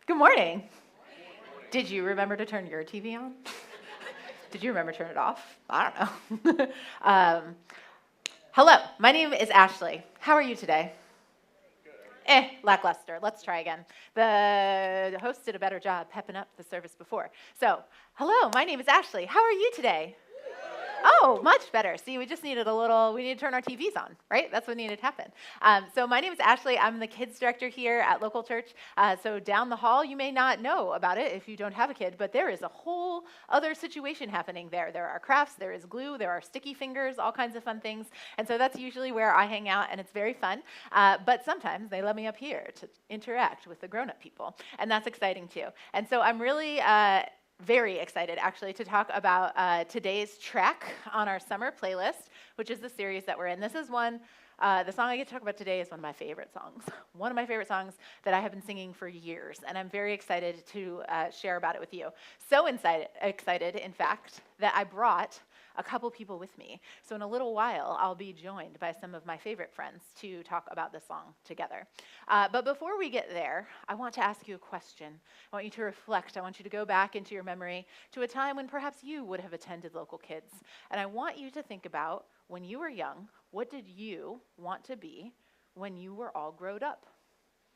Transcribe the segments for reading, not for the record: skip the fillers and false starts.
Good morning. Did you remember to turn your TV on? Did you remember to turn it off? I don't know. Hello, my name is Ashley. How are you today? Lackluster. Let's try again. The host did a better job pepping up the service before. So, hello, my name is Ashley. How are you today? Oh, much better. See, we just needed we need to turn our TVs on, right? That's what needed to happen. So my name is Ashley. I'm the kids director here at local church. So down the hall, you may not know about it if you don't have a kid, but there is a whole other situation happening there. There are crafts, there is glue, there are sticky fingers, all kinds of fun things. And so that's usually where I hang out, and it's very fun. But sometimes they let me up here to interact with the grown-up people, and that's exciting too. And so I'm really very excited, actually, to talk about today's track on our summer playlist, which is the series that we're in. This is the song I get to talk about today is one of my favorite songs. One of my favorite songs that I have been singing for years, and I'm very excited to share about it with you. So excited, in fact, that I brought a couple people with me. So in a little while, I'll be joined by some of my favorite friends to talk about this song together. But before we get there, I want to ask you a question. I want you to reflect. I want you to go back into your memory to a time when perhaps you would have attended Local Kids. And I want you to think about when you were young, what did you want to be when you were all grown up?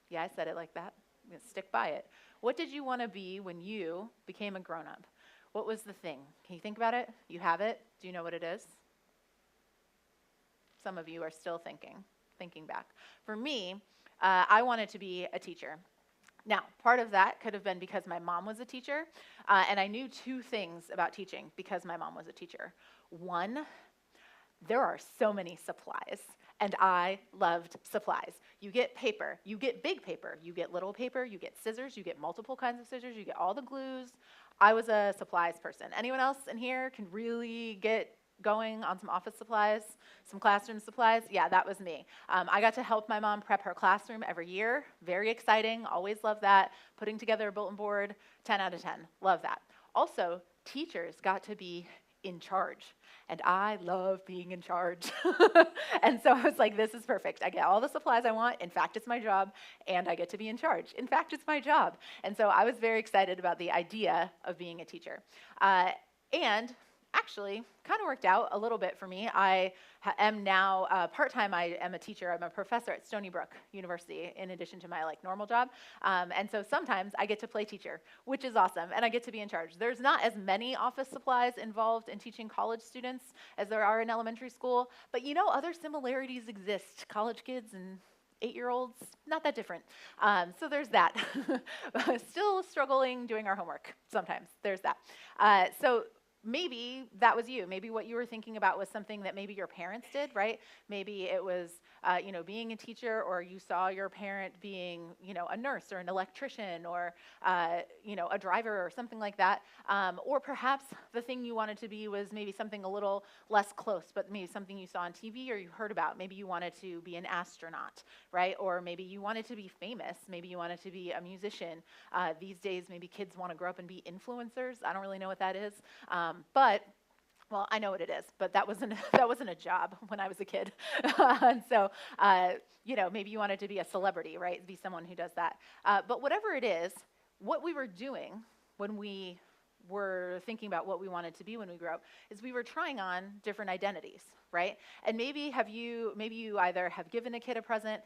Yeah, I said it like that. I'm going to stick by it. What did you want to be when you became a grown-up? What was the thing? Can you think about it? You have it? Do you know what it is? Some of you are still thinking back. For me, I wanted to be a teacher. Now, part of that could have been because my mom was a teacher, and I knew two things about teaching because my mom was a teacher. One, there are so many supplies, and I loved supplies. You get paper, you get big paper, you get little paper, you get scissors, you get multiple kinds of scissors, you get all the glues. I was a supplies person. Anyone else in here can really get going on some office supplies, some classroom supplies? Yeah, that was me. I got to help my mom prep her classroom every year. Very exciting, always loved that. Putting together a bulletin board, 10 out of 10, love that. Also, teachers got to be in charge, and I love being in charge. And so I was like, this is perfect. I get all the supplies I want. In fact, it's my job, and I get to be in charge. In fact, it's my job. And so I was very excited about the idea of being a teacher. And actually, kind of worked out a little bit for me. I am now part-time. I am a teacher. I'm a professor at Stony Brook University in addition to my normal job. And so sometimes I get to play teacher, which is awesome, and I get to be in charge. There's not as many office supplies involved in teaching college students as there are in elementary school, but other similarities exist. College kids and 8-year-olds, not that different. So there's that. Still struggling doing our homework sometimes. There's that. So maybe that was you. Maybe what you were thinking about was something that maybe your parents did, right? Maybe it was, being a teacher, or you saw your parent being, a nurse or an electrician or, a driver or something like that. Or perhaps the thing you wanted to be was maybe something a little less close, but maybe something you saw on TV or you heard about. Maybe you wanted to be an astronaut, right? Or maybe you wanted to be famous. Maybe you wanted to be a musician. These days, maybe kids want to grow up and be influencers. I don't really know what that is. Well, I know what it is, but that wasn't a job when I was a kid. And so, maybe you wanted to be a celebrity, right? Be someone who does that. But whatever it is, what we were doing when we were thinking about what we wanted to be when we grew up is we were trying on different identities, right? And maybe you either have given a kid a present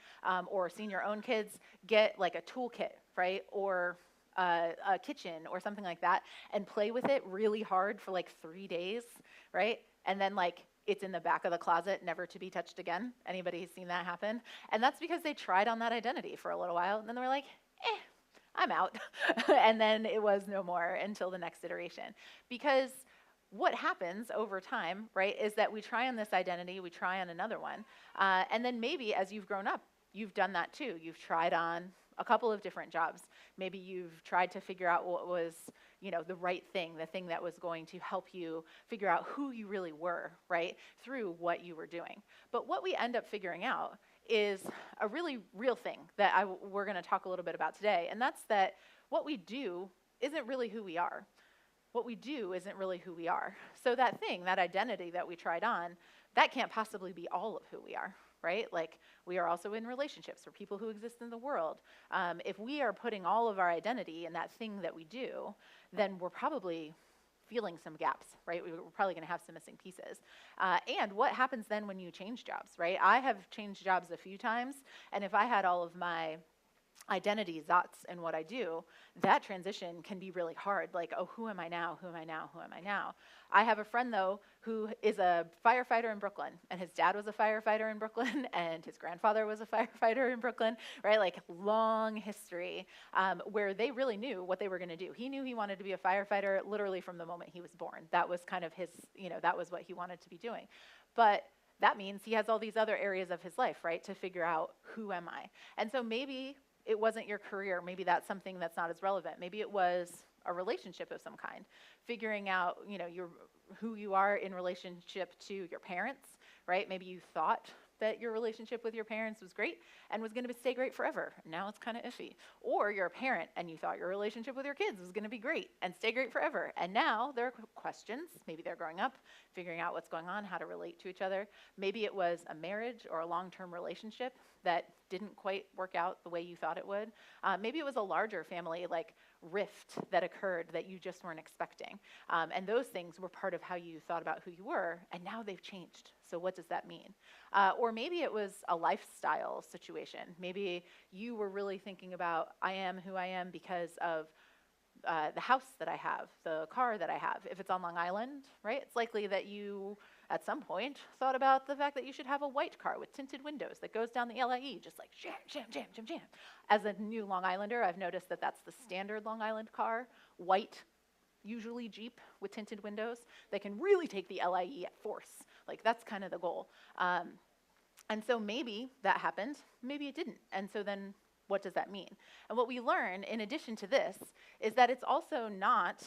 or seen your own kids get like a toolkit, right? Or a kitchen or something like that, and play with it really hard for 3 days, right? And then it's in the back of the closet, never to be touched again. Anybody seen that happen? And that's because they tried on that identity for a little while, and then they were like, I'm out. And then it was no more until the next iteration. Because what happens over time, right, is that we try on this identity, we try on another one, and then maybe as you've grown up, you've done that too. You've tried on a couple of different jobs. Maybe you've tried to figure out what was, the right thing, the thing that was going to help you figure out who you really were, right, through what you were doing. But what we end up figuring out is a really real thing that we're going to talk a little bit about today, and that's that what we do isn't really who we are. What we do isn't really who we are. So that thing, that identity that we tried on, that can't possibly be all of who we are, right? Like, we are also in relationships. We're people who exist in the world. If we are putting all of our identity in that thing that we do, then we're probably feeling some gaps, right? We're probably going to have some missing pieces. And what happens then when you change jobs, right? I have changed jobs a few times, and if I had all of my identity zots in what I do, that transition can be really hard. Like, oh, who am I now? Who am I now? Who am I now? I have a friend, though, who is a firefighter in Brooklyn, and his dad was a firefighter in Brooklyn, and his grandfather was a firefighter in Brooklyn, right? Like, long history where they really knew what they were going to do. He knew he wanted to be a firefighter literally from the moment he was born. That was kind of his, that was what he wanted to be doing. But that means he has all these other areas of his life, right, to figure out, who am I? And so maybe it wasn't your career. Maybe that's something that's not as relevant. Maybe it was a relationship of some kind, figuring out, who you are in relationship to your parents, right? Maybe you thought that your relationship with your parents was great and was going to stay great forever. Now it's kind of iffy. Or you're a parent and you thought your relationship with your kids was going to be great and stay great forever. And now there are questions. Maybe they're growing up, figuring out what's going on, how to relate to each other. Maybe it was a marriage or a long-term relationship that didn't quite work out the way you thought it would. Maybe it was a larger family rift that occurred that you just weren't expecting. And those things were part of how you thought about who you were, and now they've changed. So what does that mean? Or maybe it was a lifestyle situation. Maybe you were really thinking about, I am who I am because of the house that I have, the car that I have. If it's on Long Island, right, it's likely that you, at some point, thought about the fact that you should have a white car with tinted windows that goes down the LIE, just like jam, jam, jam, jam, jam. As a new Long Islander, I've noticed that that's the standard Long Island car, white, usually Jeep with tinted windows. They can really take the LIE at force. Like, that's kind of the goal. And so maybe that happened, maybe it didn't. And so then what does that mean? And what we learn, in addition to this, is that it's also not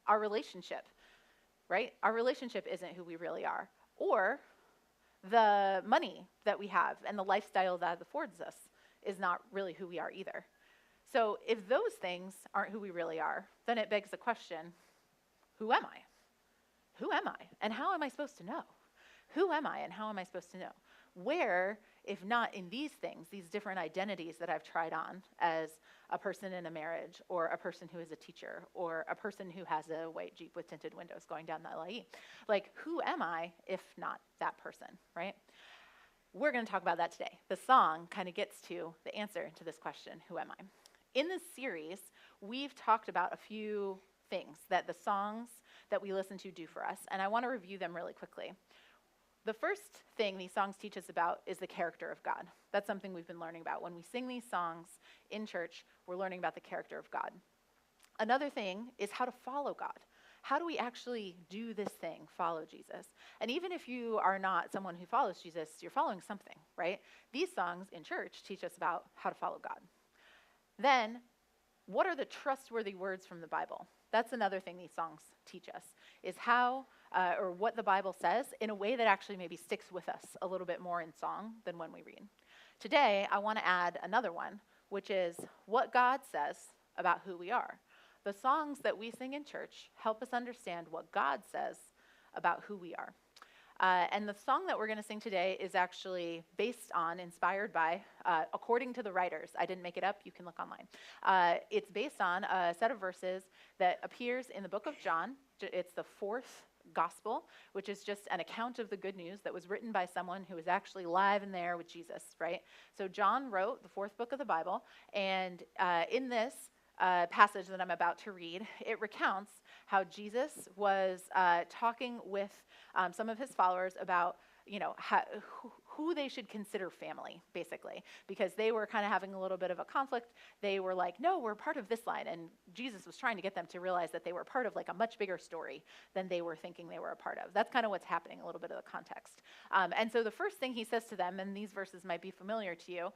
our relationship, right? Our relationship isn't who we really are. Or the money that we have and the lifestyle that affords us is not really who we are either. So if those things aren't who we really are, then it begs the question, who am I? Who am I? And how am I supposed to know? Who am I and how am I supposed to know? Where, if not in these things, these different identities that I've tried on as a person in a marriage, or a person who is a teacher, or a person who has a white Jeep with tinted windows going down the LIE? Like, who am I if not that person, right? We're going to talk about that today. The song kind of gets to the answer to this question, who am I? In this series, we've talked about a few things that the songs that we listen to do for us, and I want to review them really quickly. The first thing these songs teach us about is the character of God. That's something we've been learning about. When we sing these songs in church, we're learning about the character of God. Another thing is how to follow God. How do we actually do this thing, follow Jesus? And even if you are not someone who follows Jesus, you're following something, right? These songs in church teach us about how to follow God. Then, what are the trustworthy words from the Bible? That's another thing these songs teach us, is how or what the Bible says in a way that actually maybe sticks with us a little bit more in song than when we read. Today, I want to add another one, which is what God says about who we are. The songs that we sing in church help us understand what God says about who we are. And the song that we're going to sing today is actually inspired by, according to the writers. I didn't make it up. You can look online. It's based on a set of verses that appears in the book of John. It's the fourth gospel, which is just an account of the good news that was written by someone who was actually live in there with Jesus, right? So John wrote the fourth book of the Bible, and in this passage that I'm about to read, it recounts how Jesus was talking with some of his followers about, who they should consider family, basically, because they were kind of having a little bit of a conflict. They were like, no, we're part of this line, and Jesus was trying to get them to realize that they were part of like a much bigger story than they were thinking they were a part of. That's kind of what's happening, a little bit of the context. And so the first thing he says to them, and these verses might be familiar to you,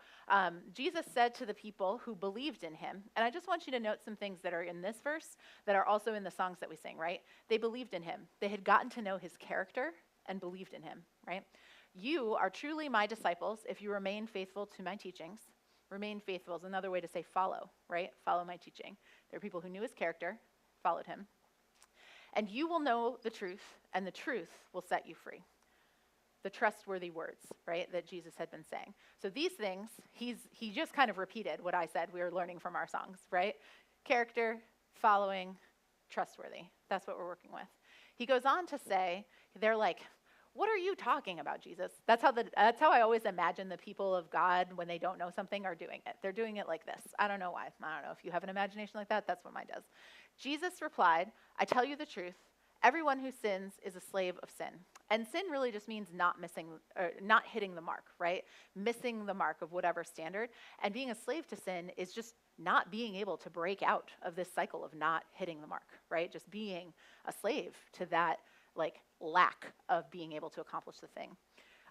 Jesus said to the people who believed in him, and I just want you to note some things that are in this verse that are also in the songs that we sing, right? They believed in him. They had gotten to know his character and believed in him, right? You are truly my disciples if you remain faithful to my teachings. Remain faithful is another way to say follow, right? Follow my teaching. There are people who knew his character, followed him. And you will know the truth, and the truth will set you free. the trustworthy words, right, that Jesus had been saying. So these things, he just kind of repeated what I said we were learning from our songs, right? Character, following, trustworthy. That's what we're working with. He goes on to say, they're like, what are you talking about, Jesus? That's how I always imagine the people of God when they don't know something are doing it. They're doing it like this. I don't know why. I don't know if you have an imagination like that. That's what mine does. Jesus replied, I tell you the truth. Everyone who sins is a slave of sin. And sin really just means not hitting the mark, right? Missing the mark of whatever standard. And being a slave to sin is just not being able to break out of this cycle of not hitting the mark, right? Just being a slave to that lack of being able to accomplish the thing.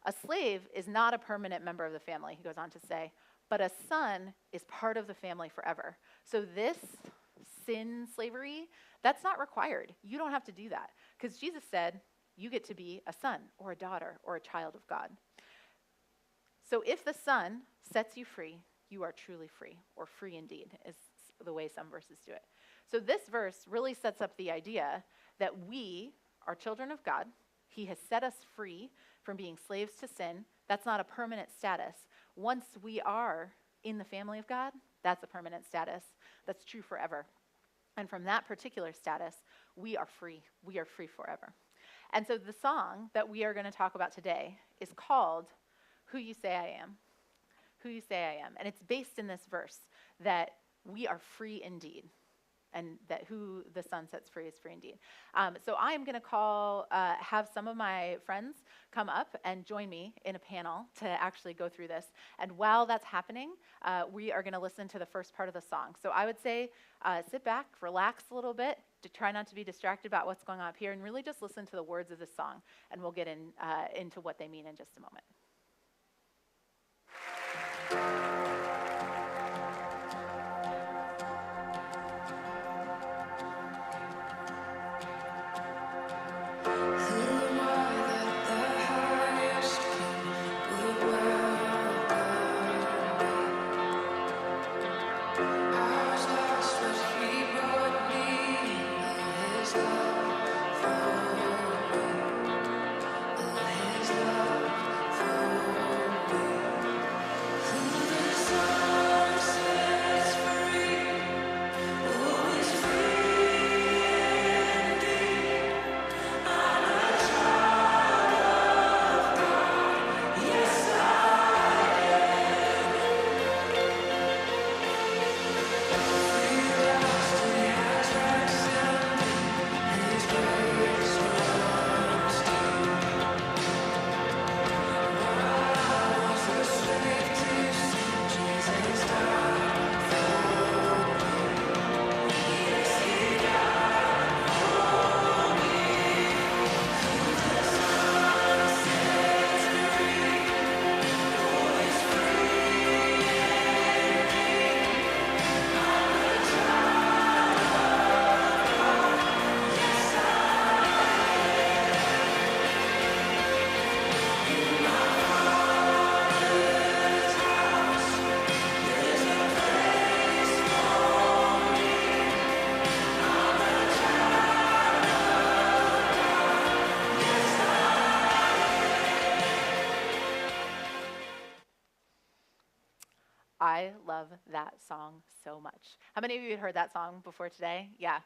A slave is not a permanent member of the family, he goes on to say, but a son is part of the family forever. So this sin slavery, that's not required. You don't have to do that because Jesus said you get to be a son or a daughter or a child of God. So if the Son sets you free, you are truly free, or free indeed is the way some verses do it. So this verse really sets up the idea that we are children of God. He has set us free from being slaves to sin. That's not a permanent status. Once we are in the family of God, that's a permanent status. That's true forever. And from that particular status, we are free. We are free forever. And so the song that we are going to talk about today is called Who You Say I Am. Who You Say I Am. And it's based in this verse that we are free indeed. And that who the Son sets free is free indeed. So I am going to have some of my friends come up and join me in a panel to actually go through this. And while that's happening, we are going to listen to the first part of the song. So I would say sit back, relax a little bit, to try not to be distracted about what's going on up here, and really just listen to the words of this song. And we'll get into what they mean in just a moment. I love that song so much. How many of you had heard that song before today? Yeah.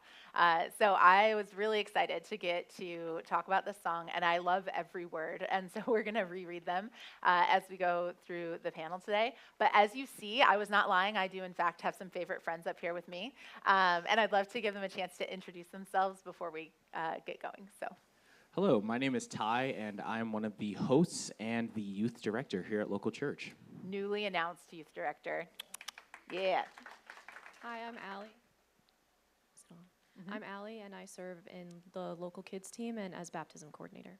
So I was really excited to get to talk about this song, and I love every word. And so we're going to reread them as we go through the panel today. But as you see, I was not lying. I do, in fact, have some favorite friends up here with me. And I'd love to give them a chance to introduce themselves before we get going. So. Hello, my name is Ty, and I'm one of the hosts and the youth director here at Local Church. Newly announced youth director. Yeah. Hi, I'm Allie. I'm Allie, and I serve in the local kids team and as baptism coordinator.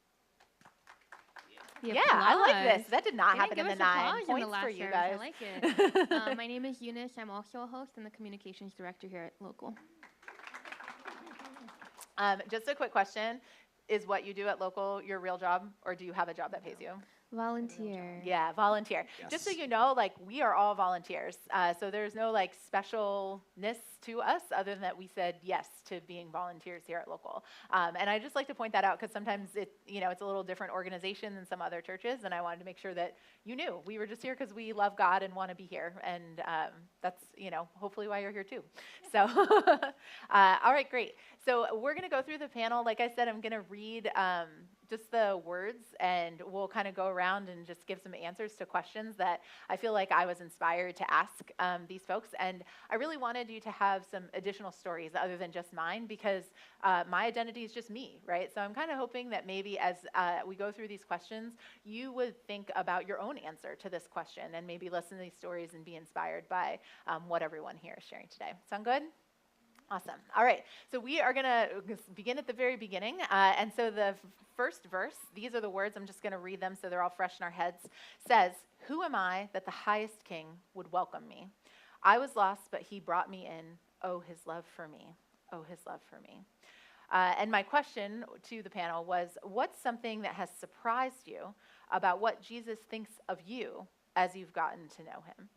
Yeah, I like this. That did not happen in the 9 points in the for you service. guys. I like it. My name is Eunice. I'm also a host and the communications director here at Local. Just a quick question. Is what you do at Local your real job, or do you have a job that pays you? Volunteer. Yeah, volunteer. Yes. Just so you know, we are all volunteers. So there's no specialness to us other than that we said yes to being volunteers here at Local. And I just like to point that out because sometimes it's a little different organization than some other churches, and I wanted to make sure that you knew we were just here because we love God and want to be here, and that's hopefully why you're here too. So, all right, great. So we're going to go through the panel. Like I said, I'm going to read just the words, and we'll kind of go around and just give some answers to questions that I feel like I was inspired to ask these folks. And I really wanted you to have some additional stories other than just mine, because my identity is just me, right? So I'm kind of hoping that maybe as we go through these questions, you would think about your own answer to this question and maybe listen to these stories and be inspired by what everyone here is sharing today. Sound good? Awesome. All right. So we are going to begin at the very beginning. And so the first verse, these are the words, I'm just going to read them so they're all fresh in our heads, says, "Who am I that the highest king would welcome me? I was lost, but he brought me in. Oh, his love for me. Oh, his love for me." And my question to the panel was, what's something that has surprised you about what Jesus thinks of you as you've gotten to know him?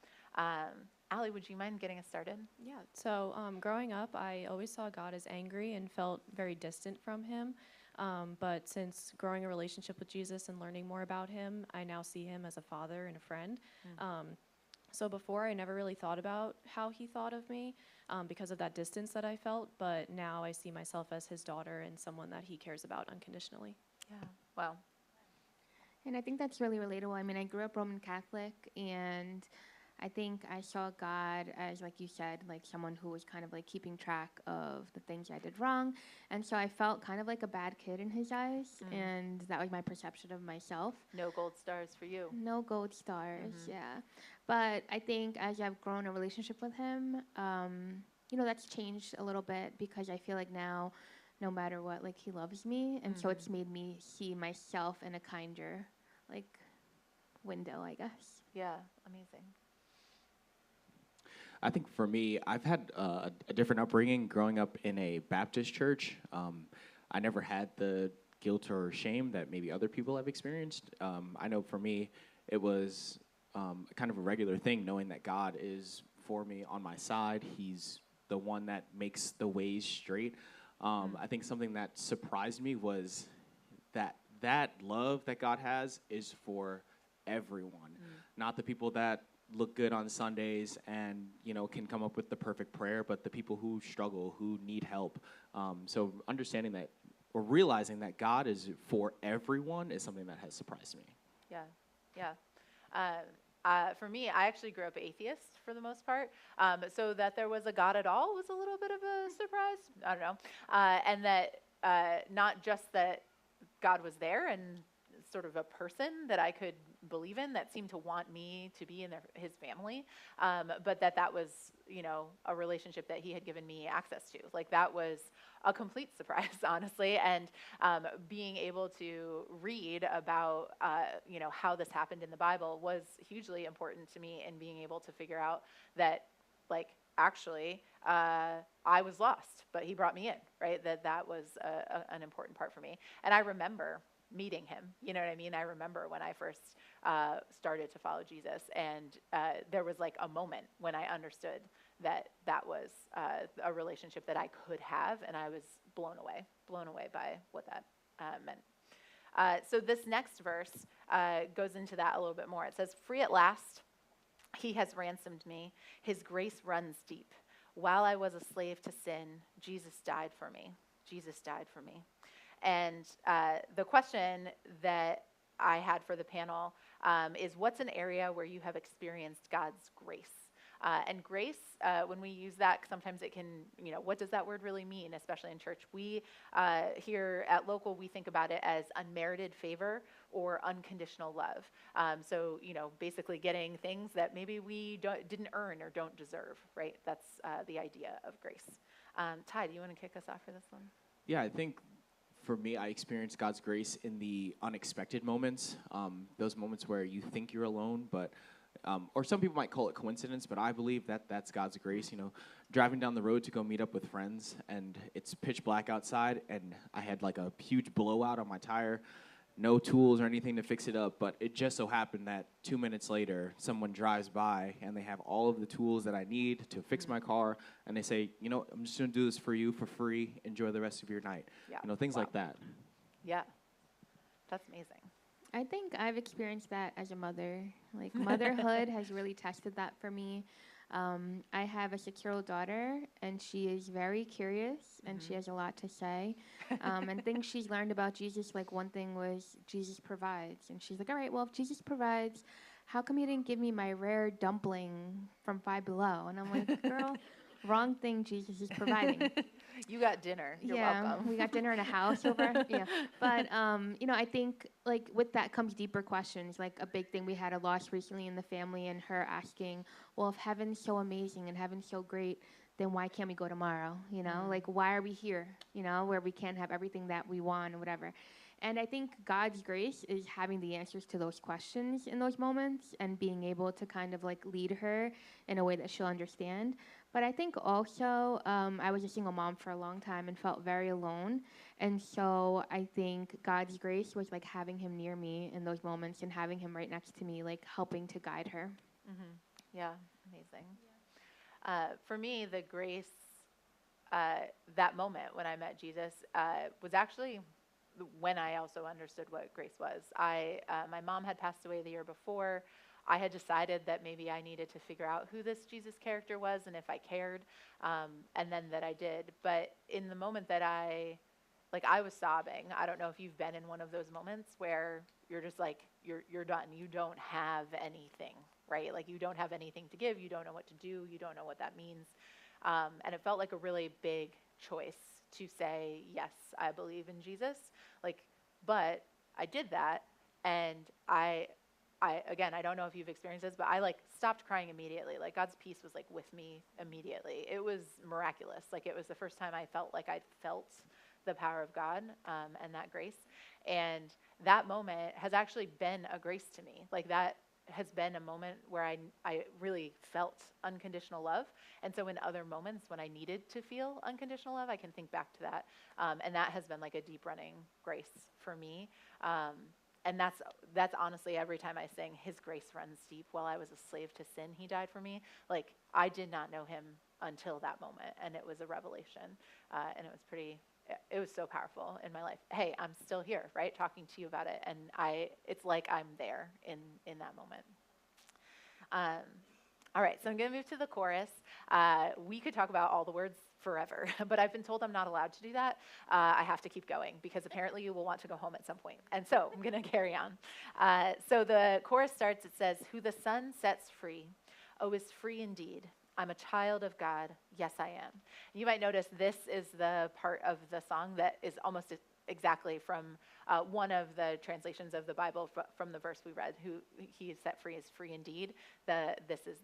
Allie, would you mind getting us started? Yeah. So growing up, I always saw God as angry and felt very distant from him. But since growing a relationship with Jesus and learning more about him, I now see him as a father and a friend. So before, I never really thought about how he thought of me because of that distance that I felt. But now I see myself as his daughter and someone that he cares about unconditionally. Yeah. Wow. And I think that's really relatable. I mean, I grew up Roman Catholic, and I think I saw God as, like you said, like someone who was kind of like keeping track of the things I did wrong. And so I felt kind of like a bad kid in his eyes. And that was my perception of myself. No gold stars for you. No gold stars, yeah. But I think as I've grown a relationship with him, that's changed a little bit, because I feel like now, no matter what, like he loves me. And so it's made me see myself in a kinder, like, window, I guess. Yeah. Amazing. I think for me, I've had a different upbringing growing up in a Baptist church. I never had the guilt or shame that maybe other people have experienced. I know for me, it was kind of a regular thing, knowing that God is for me, on my side. He's the one that makes the ways straight. I think something that surprised me was that love that God has is for everyone, not the people that look good on Sundays and can come up with the perfect prayer, but the people who struggle, who need help. So understanding that, or realizing that God is for everyone, is something that has surprised me. Yeah. For me, I actually grew up atheist for the most part, so that there was a God at all was a little bit of a surprise. I don't know, and that not just that God was there and sort of a person that I could believe in that seemed to want me to be in his family, but that was, a relationship that he had given me access to. Like, that was a complete surprise, honestly, and being able to read about, how this happened in the Bible was hugely important to me in being able to figure out that, like, actually, I was lost, but he brought me in, right? That was an important part for me. And I remember meeting him, you know what I mean? I remember when I first started to follow Jesus, and there was like a moment when I understood that was a relationship that I could have, and I was blown away by what that meant. So this next verse goes into that a little bit more. It says, "Free at last, he has ransomed me. His grace runs deep. While I was a slave to sin, Jesus died for me. Jesus died for me." And the question that I had for the panel is, what's an area where you have experienced God's grace? And grace, when we use that, sometimes it can, what does that word really mean, especially in church? We, here at Local, we think about it as unmerited favor or unconditional love. So, basically getting things that maybe we didn't earn or don't deserve, right? That's the idea of grace. Ty, do you want to kick us off for this one? Yeah, I think for me, I experienced God's grace in the unexpected moments, those moments where you think you're alone, but or some people might call it coincidence, but I believe that that's God's grace. Driving down the road to go meet up with friends, and it's pitch black outside, and I had like a huge blowout on my tire, no tools or anything to fix it up, but it just so happened that 2 minutes later, someone drives by and they have all of the tools that I need to fix my car, and they say, you know, I'm just gonna do this for you for free. Enjoy the rest of your night. Yeah. You know, things Wow. like that. Yeah. That's amazing. I think I've experienced that as a mother. Like, motherhood has really tested that for me. I have a 6-year-old daughter, and she is very curious, and she has a lot to say. And things she's learned about Jesus, like, one thing was Jesus provides. And she's like, all right, well, if Jesus provides, how come you didn't give me my rare dumpling from Five Below? And I'm like, girl, wrong thing Jesus is providing. You got dinner. You're yeah, welcome. we got dinner in a house over. Yeah, but you know, I think like with that comes deeper questions. Like a big thing we had a loss recently in the family, and her asking, "Well, if heaven's so amazing and heaven's so great, then why can't we go tomorrow? You know, like why are we here? You know, where we can't have everything that we want or whatever." And I think God's grace is having the answers to those questions in those moments and being able to kind of like lead her in a way that she'll understand. But I think also I was a single mom for a long time and felt very alone. And so I think God's grace was like having him near me in those moments and having him right next to me, like helping to guide her. Yeah, amazing. For me, the grace, that moment when I met Jesus, was actually when I also understood what grace was. My mom had passed away the year before. I had decided that maybe I needed to figure out who this Jesus character was and if I cared, and then that I did. But in the moment that I was sobbing. I don't know if you've been in one of those moments where you're just like, you're done. You don't have anything, right? Like you don't have anything to give. You don't know what to do. You don't know what that means. And it felt like a really big choice to say, yes, I believe in Jesus. Like, but I did that, and again, I don't know if you've experienced this, but I like stopped crying immediately. Like God's peace was like with me immediately. It was miraculous. Like it was the first time I felt like I felt the power of God, and that grace. And that moment has actually been a grace to me. Like that has been a moment where I really felt unconditional love. And so in other moments when I needed to feel unconditional love, I can think back to that. And that has been like a deep running grace for me. And that's honestly every time I sing, His grace runs deep. While I was a slave to sin, He died for me. Like I did not know Him until that moment, and it was a revelation. And it was so powerful in my life. Hey, I'm still here, right, talking to you about it, and it's like I'm there in that moment. All right, so I'm going to move to the chorus. We could talk about all the words forever, but I've been told I'm not allowed to do that. I have to keep going because apparently you will want to go home at some point. And so I'm going to carry on. So the chorus starts, it says, "Who the Son sets free, oh, is free indeed. I'm a child of God, yes I am." And you might notice this is the part of the song that is almost exactly from one of the translations of the Bible from the verse we read, "Who He is set free is free indeed." This is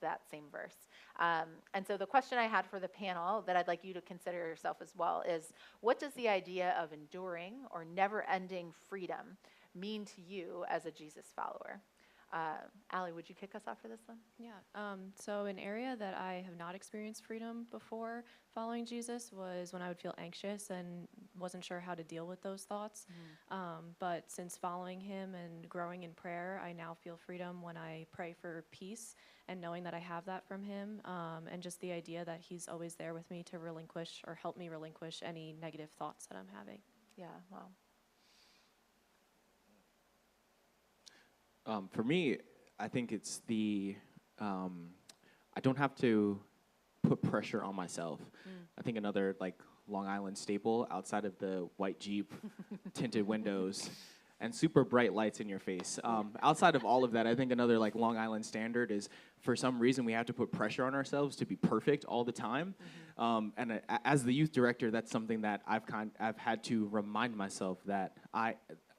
that same verse. And so the question I had for the panel that I'd like you to consider yourself as well is, what does the idea of enduring or never-ending freedom mean to you as a Jesus follower? Allie, would you kick us off for this one? Yeah. So an area that I have not experienced freedom before following Jesus was when I would feel anxious and wasn't sure how to deal with those thoughts. But since following him and growing in prayer, I now feel freedom when I pray for peace and knowing that I have that from him, and just the idea that he's always there with me to relinquish or help me relinquish any negative thoughts that I'm having. Yeah, wow. For me, I think it's I don't have to put pressure on myself. I think another like Long Island staple outside of the white Jeep, tinted windows, and super bright lights in your face. Outside of all of that, I think another like Long Island standard is for some reason we have to put pressure on ourselves to be perfect all the time. And as the youth director, that's something that I've had to remind myself that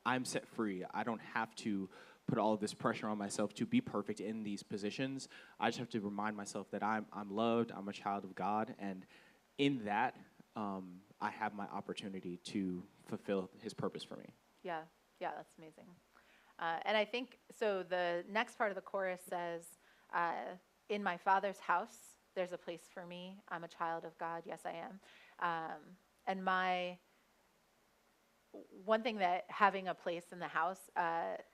I'm set free. I don't have to put all of this pressure on myself to be perfect in these positions. I just have to remind myself that I'm loved, I'm a child of God, and in that, I have my opportunity to fulfill his purpose for me. Yeah, that's amazing. And I think, so the next part of the chorus says, "In my Father's house, there's a place for me. I'm a child of God, yes I am." And one thing that having a place in the house, that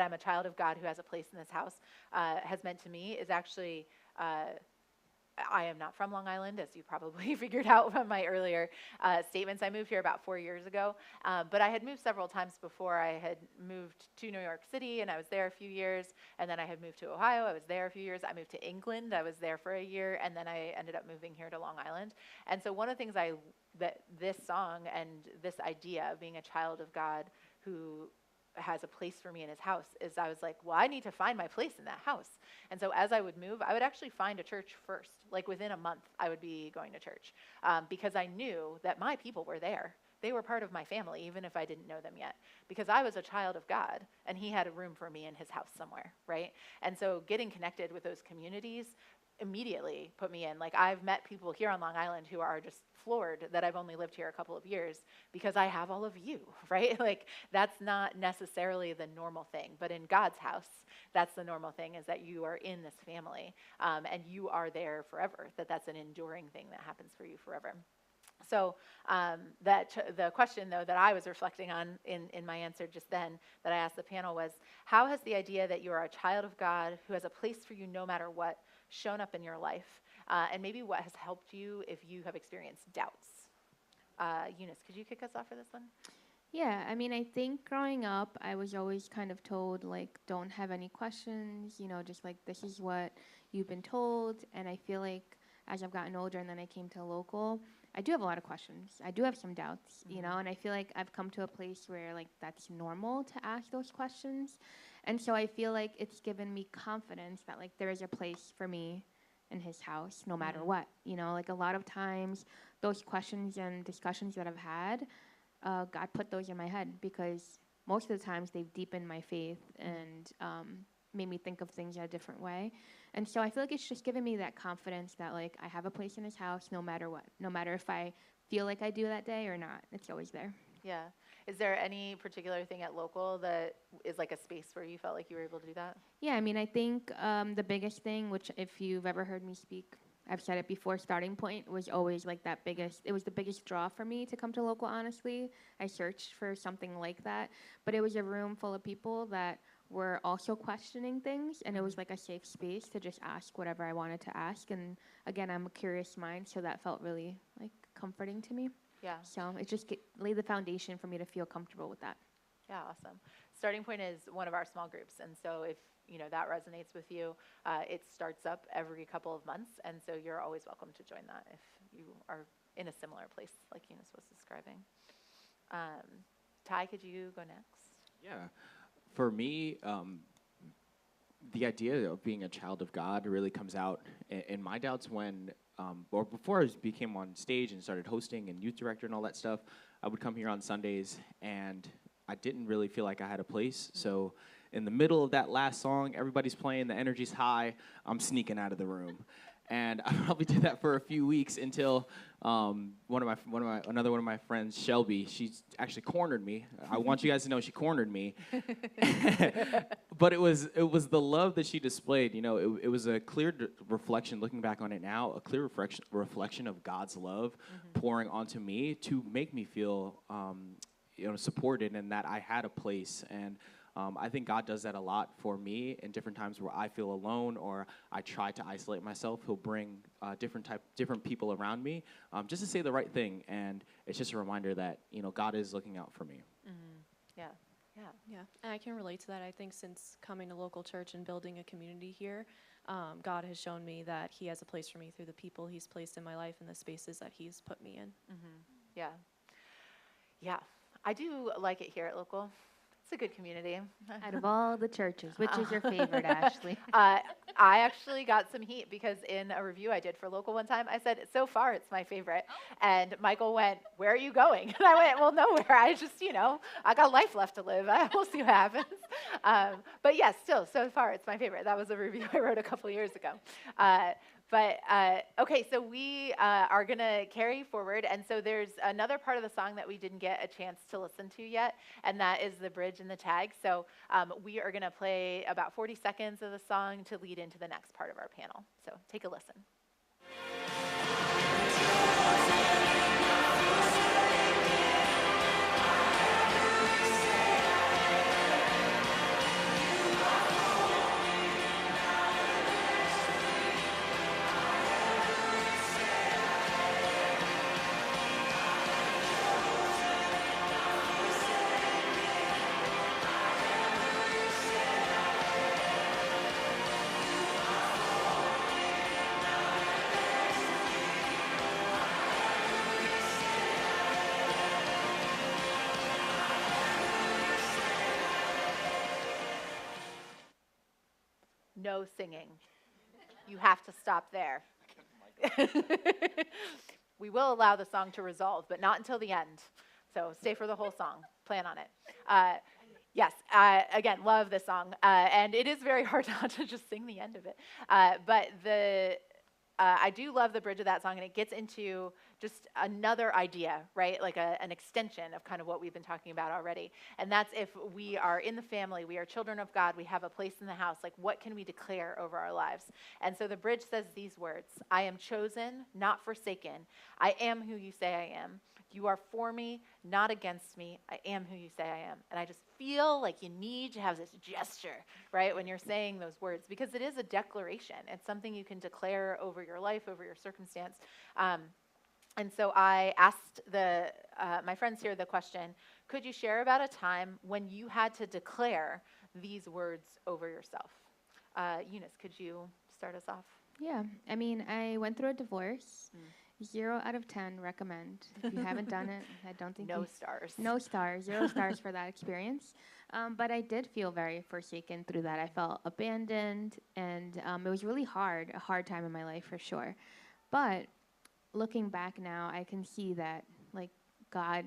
I'm a child of God who has a place in this house, has meant to me is actually, I am not from Long Island, as you probably figured out from my earlier statements. I moved here about 4 years ago, but I had moved several times before. I had moved to New York City, and I was there a few years, and then I had moved to Ohio. I was there a few years. I moved to England. I was there for a year, and then I ended up moving here to Long Island. And so one of the things that this song and this idea of being a child of God who has a place for me in his house is I was like, well, I need to find my place in that house. And so as I would move, I would actually find a church first. Like within a month, I would be going to church because I knew that my people were there. They were part of my family, even if I didn't know them yet, because I was a child of God and he had a room for me in his house somewhere, right? And so getting connected with those communities immediately put me in. Like I've met people here on Long Island who are just floored that I've only lived here a couple of years because I have all of you, right? Like that's not necessarily the normal thing, but in God's house, that's the normal thing is that you are in this family and you are there forever, that's an enduring thing that happens for you forever. So the question, though, that I was reflecting on in my answer just then that I asked the panel was, how has the idea that you are a child of God who has a place for you no matter what shown up in your life? And maybe what has helped you if you have experienced doubts? Eunice, could you kick us off for this one? Yeah, I mean, I think growing up, I was always kind of told, like, don't have any questions, you know, just like, this is what you've been told. And I feel like as I've gotten older and then I came to local, I do have a lot of questions. I do have some doubts, you know, and I feel like I've come to a place where, like, that's normal to ask those questions. And so I feel like it's given me confidence that, like, there is a place for me in his house no matter what, you know, like a lot of times those questions and discussions that I've had, God put those in my head because most of the times they've deepened my faith and made me think of things in a different way. And so I feel like it's just given me that confidence that, like, I have a place in his house no matter what, no matter if I feel like I do that day or not, it's always there. Yeah. Is there any particular thing at local that is like a space where you felt like you were able to do that? Yeah, I mean, I think the biggest thing, which if you've ever heard me speak, I've said it before, starting point was always like that biggest, it was the biggest draw for me to come to local, honestly. I searched for something like that, but it was a room full of people that were also questioning things, and it was like a safe space to just ask whatever I wanted to ask. And again, I'm a curious mind, so that felt really like comforting to me. Yeah. So it just laid the foundation for me to feel comfortable with that. Yeah, awesome. Starting Point is one of our small groups, and so if you know that resonates with you, it starts up every couple of months, and so you're always welcome to join that if you are in a similar place like Eunice was describing. Ty, could you go next? Yeah. For me, the idea of being a child of God really comes out in my doubts when, or before I became on stage and started hosting and youth director and all that stuff, I would come here on Sundays and I didn't really feel like I had a place. So in the middle of that last song, everybody's playing, the energy's high, I'm sneaking out of the room. And I probably did that for a few weeks until another one of my friends, Shelby, she actually cornered me. I want you guys to know she cornered me. But it was the love that she displayed. You know, it was a clear reflection, looking back on it now, a clear reflection of God's love pouring onto me to make me feel supported and that I had a place. And I think God does that a lot for me in different times where I feel alone or I try to isolate myself. He'll bring different people around me just to say the right thing, and it's just a reminder that God is looking out for me. Yeah. Yeah, and I can relate to that. I think since coming to local church and building a community here, God has shown me that he has a place for me through the people he's placed in my life and the spaces that he's put me in. Yeah. I do like it here at local. It's a good community. Out of all the churches, which is your favorite, Ashley? I actually got some heat because in a review I did for local one time, I said, so far it's my favorite. And Michael went, where are you going? And I went, well, nowhere. I just, I got life left to live. We'll see what happens. But yes, still, so far it's my favorite. That was a review I wrote a couple years ago. Okay, so we are going to carry forward. And so there's another part of the song that we didn't get a chance to listen to yet, and that is the bridge and the tag. So we are going to play about 40 seconds of the song to lead into the next part of our panel. So take a listen. no singing. You have to stop there. We will allow the song to resolve, but not until the end. So stay for the whole song. Plan on it. Yes, again, love this song. And it is very hard not to just sing the end of it. But I do love the bridge of that song, and it gets into just another idea, right? Like an extension of kind of what we've been talking about already. And that's if we are in the family, we are children of God, we have a place in the house, like what can we declare over our lives? And so the bridge says these words: I am chosen, not forsaken. I am who you say I am. You are for me, not against me. I am who you say I am. And I just feel like you need to have this gesture, right, when you're saying those words, because it is a declaration. It's something you can declare over your life, over your circumstance. And so I asked my friends here the question, could you share about a time when you had to declare these words over yourself? Eunice, could you start us off? Yeah, I mean, I went through a divorce. 0 out of 10 recommend. If you haven't done it, I don't think No stars. No stars, 0 stars for that experience. But I did feel very forsaken through that. I felt abandoned, and it was really hard, a hard time in my life for sure. But looking back now, I can see that, like, God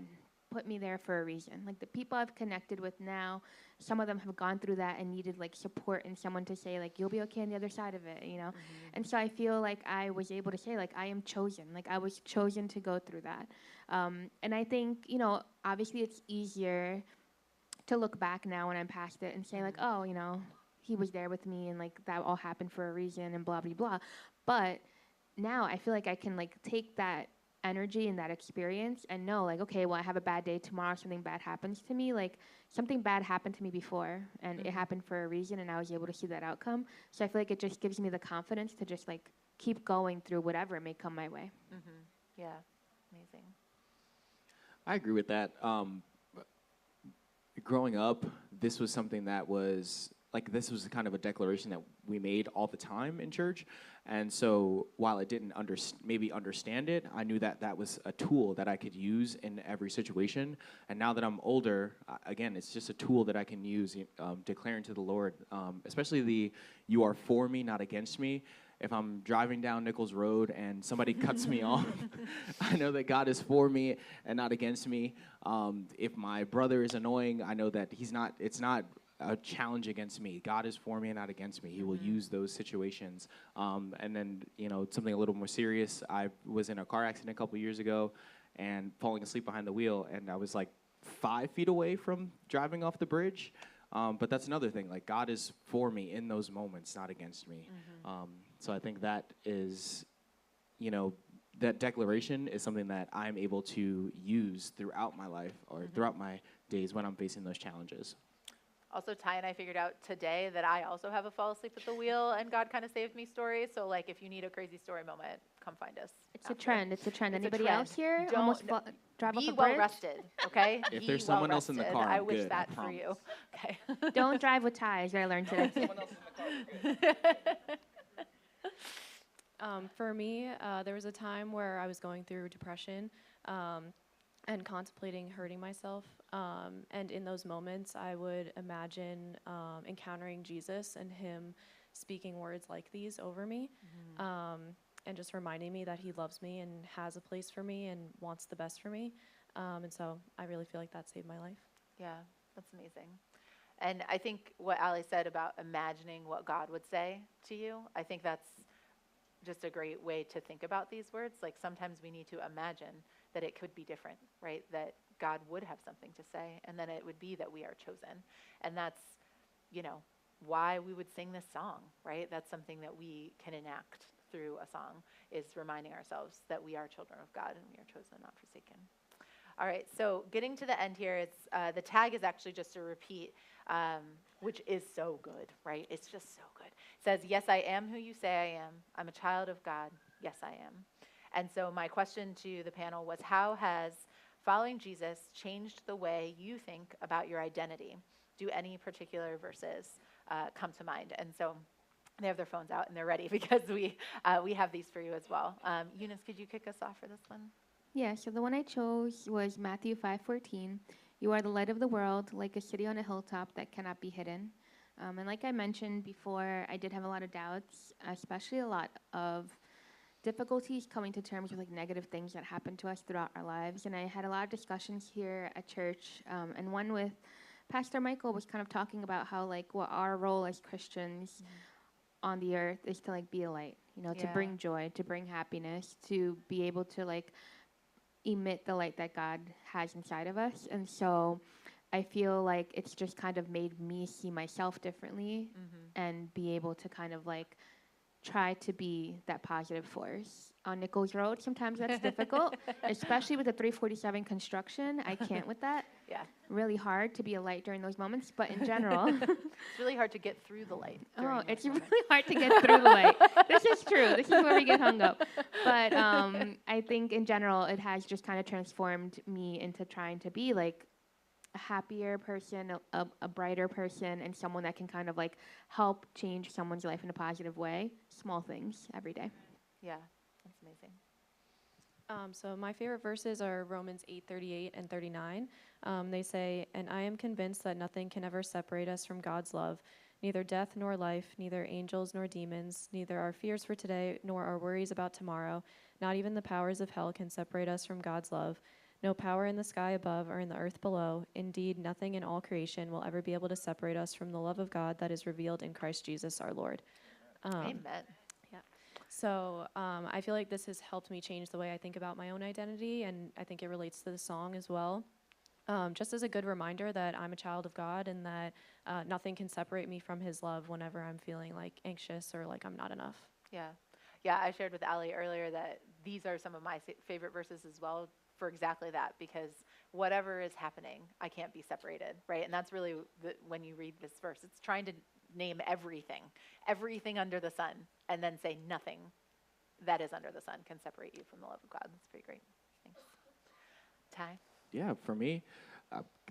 put me there for a reason. Like, the people I've connected with now, some of them have gone through that and needed, like, support and someone to say, like, you'll be okay on the other side of it, you know? Mm-hmm. And so I feel like I was able to say, like, I am chosen. Like, I was chosen to go through that. And I think, you know, obviously it's easier to look back now when I'm past it and say, like, oh, you know, he was there with me and, like, that all happened for a reason and blah, blah, blah. But now I feel like I can, like, take that energy and that experience and know, like, okay, well, I have a bad day tomorrow, something bad happens to me. Like, something bad happened to me before, and it happened for a reason, and I was able to see that outcome. So I feel like it just gives me the confidence to just, like, keep going through whatever may come my way. Mm-hmm. Yeah, amazing. I agree with that. Growing up, this was something that was this was kind of a declaration that we made all the time in church. And so while I didn't maybe understand it, I knew that that was a tool that I could use in every situation. And now that I'm older, again, it's just a tool that I can use, declaring to the Lord, especially you are for me, not against me. If I'm driving down Nichols Road and somebody cuts me off, I know that God is for me and not against me. If my brother is annoying, I know that it's not a challenge against me. God is for me and not against me. He will use those situations. And then, something a little more serious. I was in a car accident a couple years ago and falling asleep behind the wheel, and I was like 5 feet away from driving off the bridge. But that's another thing. Like, God is for me in those moments, not against me. So I think that is, that declaration is something that I'm able to use throughout my life or throughout my days when I'm facing those challenges. Also, Ty and I figured out today that I also have a fall asleep at the wheel and God kind of saved me story. So, like, if you need a crazy story moment, come find us. It's a trend. It's a trend. It's a Anybody trend. else here Don't- almost drive off Be a well bridge? rested, okay? If Be there's someone else in the well-rested. car, I I'm wish good, that I for you. Okay. Don't drive with ties. I learned today. For me, there was a time where I was going through depression and contemplating hurting myself. And in those moments, I would imagine encountering Jesus and him speaking words like these over me, and just reminding me that he loves me and has a place for me and wants the best for me. And so I really feel like that saved my life. Yeah, that's amazing. And I think what Ali said about imagining what God would say to you, I think that's just a great way to think about these words. Like, sometimes we need to imagine that it could be different, right? That God would have something to say, and then it would be that we are chosen. And that's, why we would sing this song, right? That's something that we can enact through a song, is reminding ourselves that we are children of God and we are chosen, not forsaken. All right, so getting to the end here, it's the tag is actually just a repeat, which is so good, right? It's just so good. It says, yes, I am who you say I am. I'm a child of God. Yes, I am. And so my question to the panel was, how has following Jesus changed the way you think about your identity? Do any particular verses come to mind? And so they have their phones out and they're ready because we have these for you as well. Eunice, could you kick us off for this one? Yeah, so the one I chose was Matthew 5:14. You are the light of the world, like a city on a hilltop that cannot be hidden. And like I mentioned before, I did have a lot of doubts, especially a lot of difficulties coming to terms with like negative things that happen to us throughout our lives. And I had a lot of discussions here at church, and one with Pastor Michael was kind of talking about how like what our role as Christians on the earth is to like be a light, you know, to Yeah. bring joy, to bring happiness, to be able to like emit the light that God has inside of us. And so I feel like it's just kind of made me see myself differently and be able to kind of like try to be that positive force on Nichols Road. Sometimes that's difficult, especially with the 347 construction. I can't with that. Yeah. Really hard to be a light during those moments, but in general, It's really hard to get through the light. during oh, those it's moments. really hard to get through the light. This is true. This is where we get hung up. But I think in general, it has just kind of transformed me into trying to be like a happier person, a brighter person, and someone that can kind of like help change someone's life in a positive way. Small things every day. Yeah, that's amazing. So my favorite verses are Romans 8:38 and 39. They say, "And I am convinced that nothing can ever separate us from God's love, neither death nor life, neither angels nor demons, neither our fears for today nor our worries about tomorrow, not even the powers of hell can separate us from God's love. No power in the sky above or in the earth below. Indeed, nothing in all creation will ever be able to separate us from the love of God that is revealed in Christ Jesus our Lord." Amen. So I feel like this has helped me change the way I think about my own identity, and I think it relates to the song as well. Just as a good reminder that I'm a child of God and that nothing can separate me from his love whenever I'm feeling like anxious or like I'm not enough. Yeah. Yeah, I shared with Allie earlier that these are some of my favorite verses as well for exactly that, because whatever is happening, I can't be separated, right? And that's really when you read this verse, it's trying to name everything under the sun, and then say nothing that is under the sun can separate you from the love of God. That's pretty great. Thanks. Ty? Yeah, for me,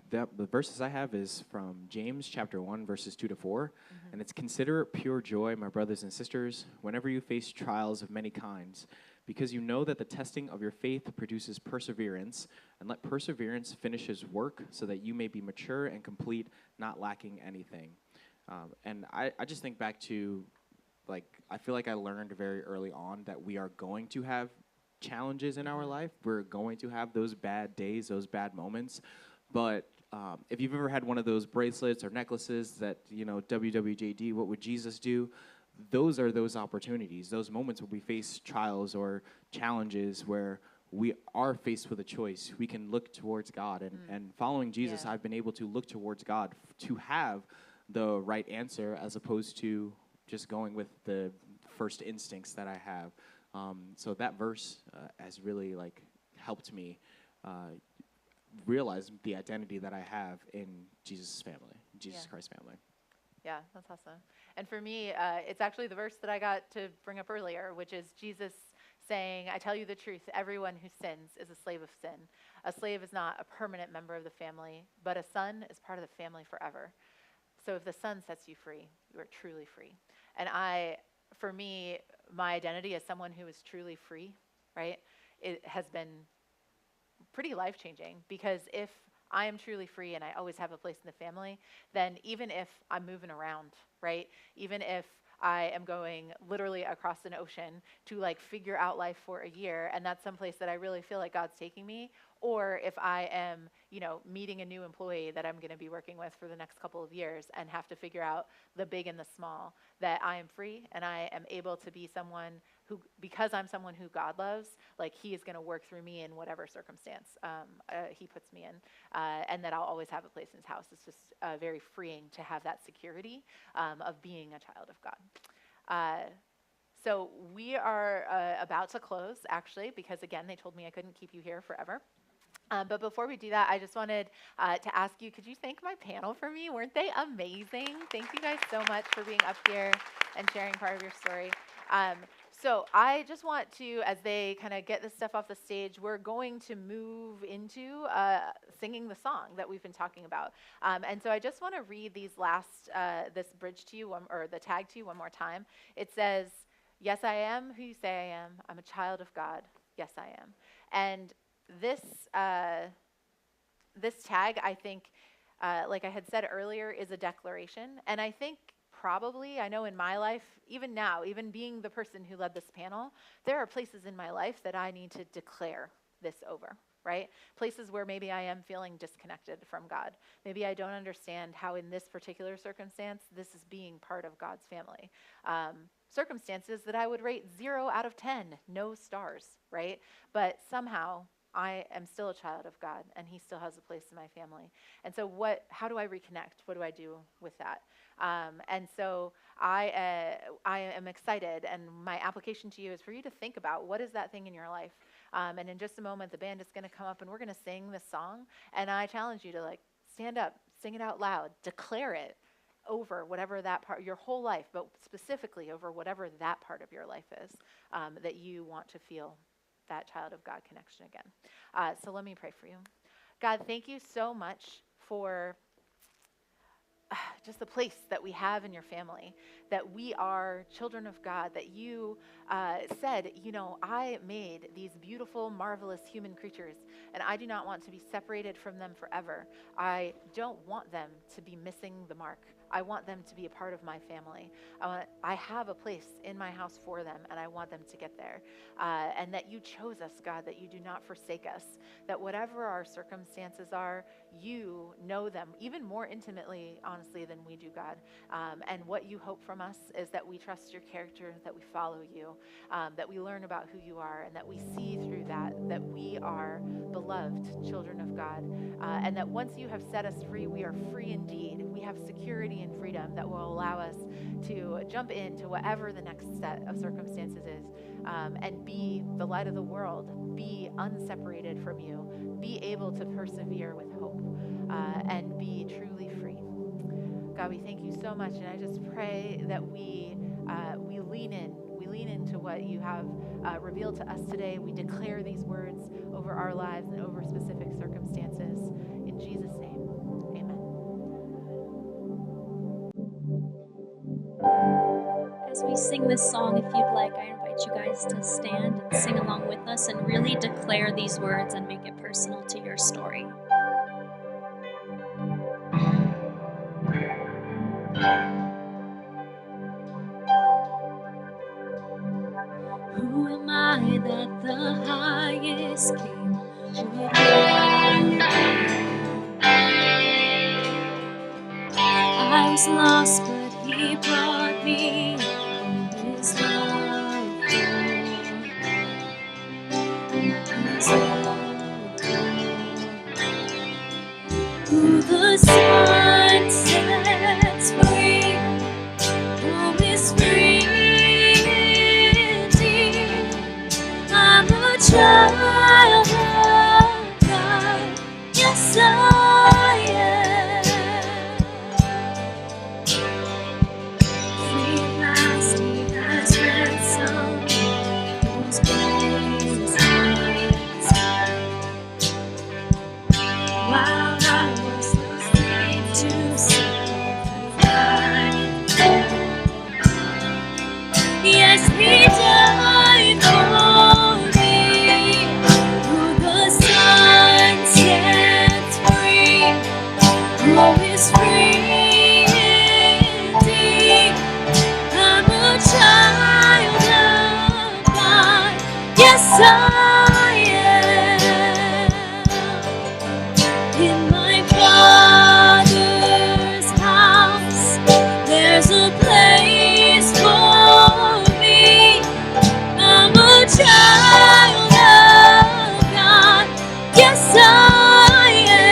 the verses I have is from James chapter 1, verses 2 to 4. And it's, "Consider it pure joy, my brothers and sisters, whenever you face trials of many kinds, because you know that the testing of your faith produces perseverance, and let perseverance finish his work so that you may be mature and complete, not lacking anything." And I just think back to, like, I feel like I learned very early on that we are going to have challenges in our life. We're going to have those bad days, those bad moments. But if you've ever had one of those bracelets or necklaces that, you know, WWJD, what would Jesus do? Those are those opportunities, those moments where we face trials or challenges where we are faced with a choice. We can look towards God. And following Jesus, Yeah. I've been able to look towards God to have the right answer, as opposed to just going with the first instincts that I have. So that verse has really like helped me realize the identity that I have in Jesus' family, Jesus Yeah. Christ family. Yeah, that's awesome. And for me, it's actually the verse that I got to bring up earlier, which is Jesus saying, "I tell you the truth, everyone who sins is a slave of sin. A slave is not a permanent member of the family, but a son is part of the family forever. So if the son sets you free, you are truly free." And for me, my identity as someone who is truly free, right, it has been pretty life-changing, because if I am truly free and I always have a place in the family, then even if I'm moving around, right, even if I am going literally across an ocean to like figure out life for a year, and that's someplace that I really feel like God's taking me, or if I am, you know, meeting a new employee that I'm going to be working with for the next couple of years and have to figure out the big and the small, that I am free and I am able to be someone who, because I'm someone who God loves, like he is going to work through me in whatever circumstance he puts me in, and that I'll always have a place in his house. It's just very freeing to have that security of being a child of God. So we are about to close, actually, because again, they told me I couldn't keep you here forever. But before we do that, I just wanted to ask you, could you thank my panel for me? Weren't they amazing? Thank you guys so much for being up here and sharing part of your story. So I just want to, as they kind of get this stuff off the stage, we're going to move into singing the song that we've been talking about. And so I just want to read these this bridge to you, or the tag to you one more time. It says, "Yes, I am who you say I am. I'm a child of God. Yes, I am." And this tag, I think, like I had said earlier, is a declaration. And I think probably, I know in my life, even now, even being the person who led this panel, there are places in my life that I need to declare this over, right? Places where maybe I am feeling disconnected from God. Maybe I don't understand how in this particular circumstance, this is being part of God's family. Circumstances that I would rate 0 out of 10, no stars, right? But somehow I am still a child of God, and he still has a place in my family. And so how do I reconnect? What do I do with that? And so I am excited, and my application to you is for you to think about what is that thing in your life. And in just a moment, the band is going to come up, and we're going to sing this song. And I challenge you to stand up, sing it out loud, declare it over whatever that part, your whole life, but specifically over whatever that part of your life is that you want to feel that child of God connection again. So let me pray for you. God, thank you so much for just the place that we have in your family, that we are children of God, that you said, I made these beautiful, marvelous human creatures, and I do not want to be separated from them forever. I don't want them to be missing the mark. I want them to be a part of my family. I have a place in my house for them, and I want them to get there. And that you chose us, God, that you do not forsake us, that whatever our circumstances are, you know them even more intimately, honestly, than we do, God. And what you hope from us is that we trust your character, that we follow you, that we learn about who you are, and that we see through that we are beloved children of God. And that once you have set us free, we are free indeed. We have security and freedom that will allow us to jump into whatever the next set of circumstances is, and be the light of the world, be unseparated from you, be able to persevere with hope, and be truly free. God, we thank you so much, and I just pray that we lean in. We lean into what you have revealed to us today. We declare these words over our lives and over specific circumstances. In Jesus' name, amen. As we sing this song, if you'd like, I invite you guys to stand and sing along with us and really declare these words and make it personal to your story. Who am I that the highest King would welcome? I was lost, but he brought me in his love. His love. Who the sun sets free, home is free indeed. I'm a child of God, yes I am. Free at last, he has ransomed, whose grace is while I was the slave to sin, yes, he died for me. Who the sun sets free, who is free indeed. I'm a child of God, yes I am. In my Father's house, there's a place for me. I'm a child of God, yes I am.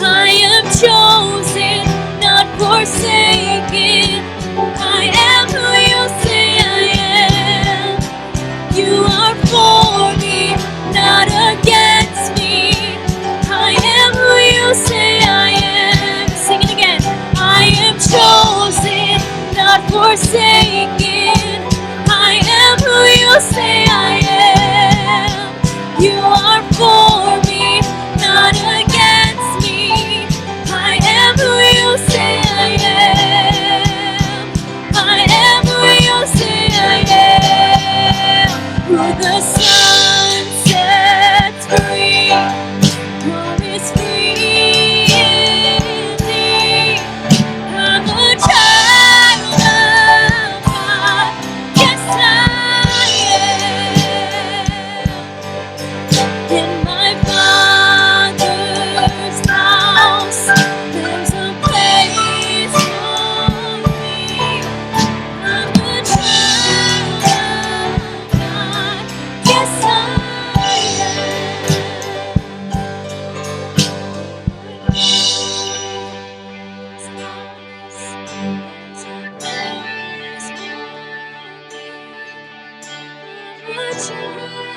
I am chosen, not forsaken. I am who you say I am. You are for me, not against me. I am who you say I am. Sing it again. I am chosen, not forsaken. I am who you say I am. You are for me, not against me. I am who you say I am. I am who you say I am. Who the sun sets free, who touch your heart.